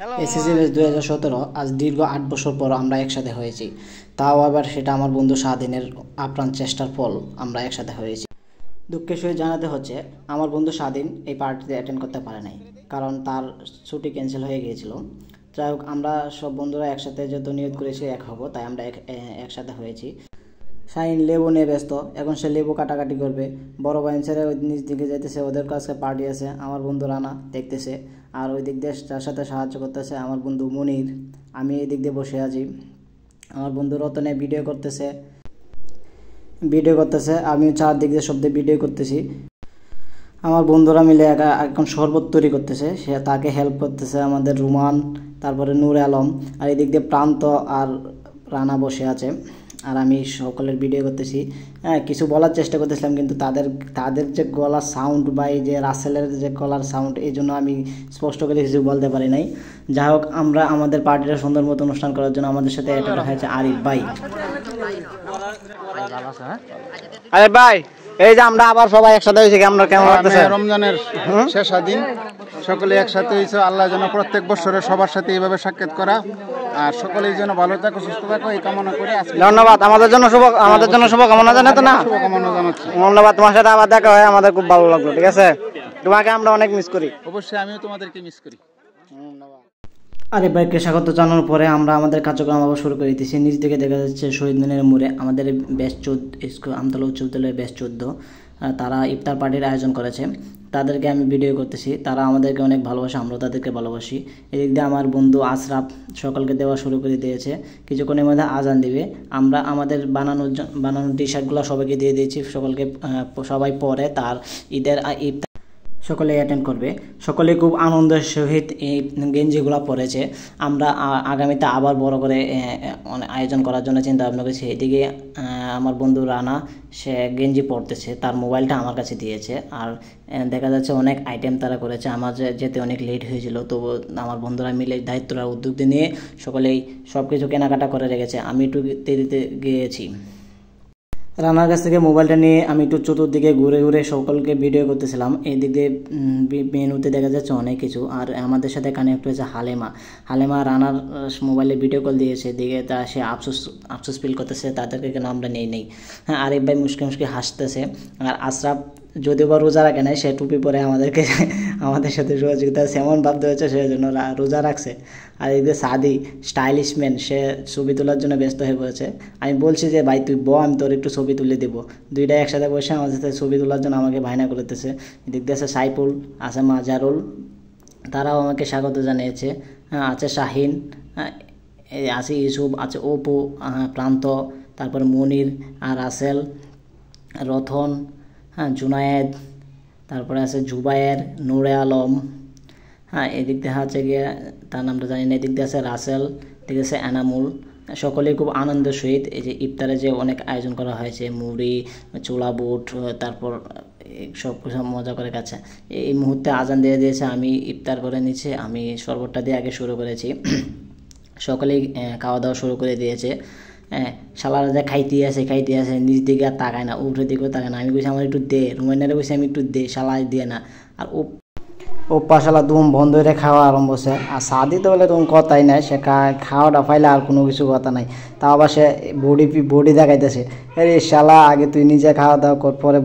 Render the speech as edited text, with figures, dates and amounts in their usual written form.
SSC batch 2017 আজ দীর্ঘ 8 বছর পর আমরা একসাথে হয়েছি। তাও আবার সেটা আমার বন্ধু স্বাধীনের আপ্রাণ চেষ্টার ফল আমরা একসাথে হয়েছি। দুঃখের সহিত জানাতে হচ্ছে আমার বন্ধু স্বাধীন এই পার্টিতে অ্যাটেন্ড করতে পারে নাই, কারণ তার ছুটি ক্যান্সেল হয়ে গিয়েছিল। যাই হোক, আমরা সব বন্ধুরা একসাথে যেহেতু নিয়ত করেছি এক হব, তাই আমরা একসাথে হয়েছি। শাহিন লেবু নিয়ে ব্যস্ত, এখন সে লেবু কাটাকাটি করবে। বড় ভাই ছেড়ে ওই নিচ দিকে যাইতেছে, ওদের কাছে পার্টি আছে। আমার বন্ধু রানা দেখতেছে, আর ওই দিক দিয়ে যার সাথে সাহায্য করতেছে আমার বন্ধু মনির। আমি এই দিক দিয়ে বসে আছি। আমার বন্ধু রতনে ভিডিও করতেছে, আমি চারদিক দিয়ে শব্দে ভিডিও করতেছি। আমার বন্ধুরা মিলে এখন শরবত তৈরি করতেছে, সে তাকে হেল্প করতেছে আমাদের রুমান, তারপরে নূর আলম, আর এই দিক দিয়ে প্রান্ত আর রানা বসে আছে, আর আমি সকলের ভিডিও করতেছি। হ্যাঁ, কিছু বলার চেষ্টা করতেছিলাম, কিন্তু তাদের যে গলার সাউন্ড বা এই যে রাসেলের যে গলার সাউন্ড, এই জন্য আমি স্পষ্ট করে কিছু বলতে পারি নাই। যাই হোক, আমরা আমাদের পার্টিটা সুন্দর মতো অনুষ্ঠান করার জন্য আমাদের সাথে অ্যাটেন্ড হয়েছে আরিফ ভাই। আরিফ ভাই, এই যে আমরা আবার সবাই একসাথে হয়েছি, আমরা কেমন লাগতেছে? রমজানের শেষ দিন সকলে একসাথে হয়েছে। আল্লাহ যেন প্রত্যেক বছরে সবার সাথে এইভাবে সাক্ষাৎ করা, আর সকলেই যেন ভালো থাকো, সুস্থ থাকো, এই কামনা করে ধন্যবাদ। আমাদের জন্য শুভকামনা জানাতো না? শুভকামনা জানাচ্ছি। ধন্যবাদ। তোমার সাথে আবার দেখা হয়, আমাদের খুব ভালো লাগলো। ঠিক আছে, তোমাকে আমরা অনেক মিস করি। অবশ্যই আমিও তোমাদেরকে মিস করি। আরে ভাইকে স্বাগত জানানোর পরে আমরা আমাদের কার্যক্রম আবার শুরু করে দিতেছি। নিচ দিকে দেখা যাচ্ছে শহীদ মিনারের মোড়ে আমাদের ব্যাচ 14 আমতলা উচ্চ বিদ্যালয়ের ব্যাচ 14 তারা ইফতার পার্টির আয়োজন করেছে। তাদেরকে আমি ভিডিও করতেছি। তারা আমাদেরকে অনেক ভালোবাসে, আমরাও তাদেরকে ভালোবাসি। এদিক দিয়ে আমার বন্ধু আশরাফ সকলকে দেওয়া শুরু করে দিয়েছে। কিছুক্ষণের মধ্যে আজান দিবে। আমরা আমাদের বানানো টি শার্টগুলো সবাইকে দিয়ে দিয়েছি, সবাই পরে তার ঈদের ইফতার সকলে অ্যাটেন্ড করবে। সকলে খুব আনন্দের সহিত এই গেঞ্জিগুলো পরেছে। আমরা আগামীতে আবার বড় করে আয়োজন করার জন্য চিন্তা ভাবনা করেছি। এদিকে আমার বন্ধু রানা, সে গেঞ্জি পরতেছে, তার মোবাইলটা আমার কাছে দিয়েছে। আর দেখা যাচ্ছে অনেক আইটেম তারা করেছে। আমার যেতে অনেক লেট হয়েছিল, তবু আমার বন্ধুরা মিলে দায়িত্বটা উদ্যোগ নিয়ে সকলেই সব কিছু কেনাকাটা করে রেখেছে। আমি একটু দেরিতে গিয়েছি। রানার কাছ থেকে মোবাইলটা নিয়ে আমি একটু চতুর্দিকে ঘুরে ঘুরে সকলকে ভিডিও করতেছিলাম। এই দিক দিয়ে মেনুতে দেখা যাচ্ছে অনেক কিছু। আর আমাদের সাথে কানেক্ট হয়েছে হালেমা রানার মোবাইলে ভিডিও কল দিয়েছে। দিকে তা সে আফসোস ফিল করতেছে, তাদেরকে কেন আমরা নেই। হ্যাঁ, আরিফ ভাই মুশকি হাসতেছে। আর আশরাফ যদিও বা রোজা রাখে নাই, সে টুপি পরে আমাদের সাথে সহযোগিতা সেমন ভাবতে হচ্ছে, সেই জন্য রোজা রাখছে। আর এই যে সাদি স্টাইলিশ ম্যান, সে ছবি তোলার জন্য ব্যস্ত হয়ে পড়েছে। আমি বলছি যে ভাই তুই আমি তোর একটু ছবি তুলে দেবো। দুইটাই একসাথে বসে আমার সাথে ছবি তোলার জন্য আমাকে বায়না করতেছে। এদিক দিয়ে আছে সাইফুল, আছে মাজারুল, তারাও আমাকে স্বাগত জানিয়েছে। আছে শাহিন, আছে ইউসুফ, আছে অপু, প্রান্ত, তারপর মনির, আর রাসেল, রথন, জুনায়েদ, তারপরে আছে জুবায়ের, নূরে আলম। এদিক দিয়ে আছে গিয়ে তার নামটা জানি না। এদিক দিয়ে আছে রাসেল, এদিক আছে এনামুল। সকলেই খুব আনন্দের সহিত এই যে ইফতারে যে অনেক আয়োজন করা হয়েছে, মুড়ি, চোলা বুট, তারপর সব কিছু মজা করে গেছে। এই মুহূর্তে আজান দিয়ে দিয়েছে, আমি ইফতার করে নিচ্ছি। আমি শরবতটা দিয়ে আগে শুরু করেছি। সকলেই খাওয়া দাওয়া শুরু করে দিয়েছে। শালারা যা খাইতে আছে নিজ দিকে আর তাকায় না, উপরের দিকেও তাকায় না। আমি বলছি আমার একটু দে, রুমাইনারে বলছি আমি একটু দে, শালাই দিয়ে না। আর ও পাশালা দুম বন্ধ হয়ে খাওয়া আরম্ভ হচ্ছে। আর সাদি তো বলে তুমি কথাই নাই, সে খাওয়াটা পাইলে আর কোনো কিছু কথা নাই। তাও আবার সে বডি দেখাইতেছে। আরে শালা, আগে তুই নিজে খাওয়া দাওয়া কর, পরে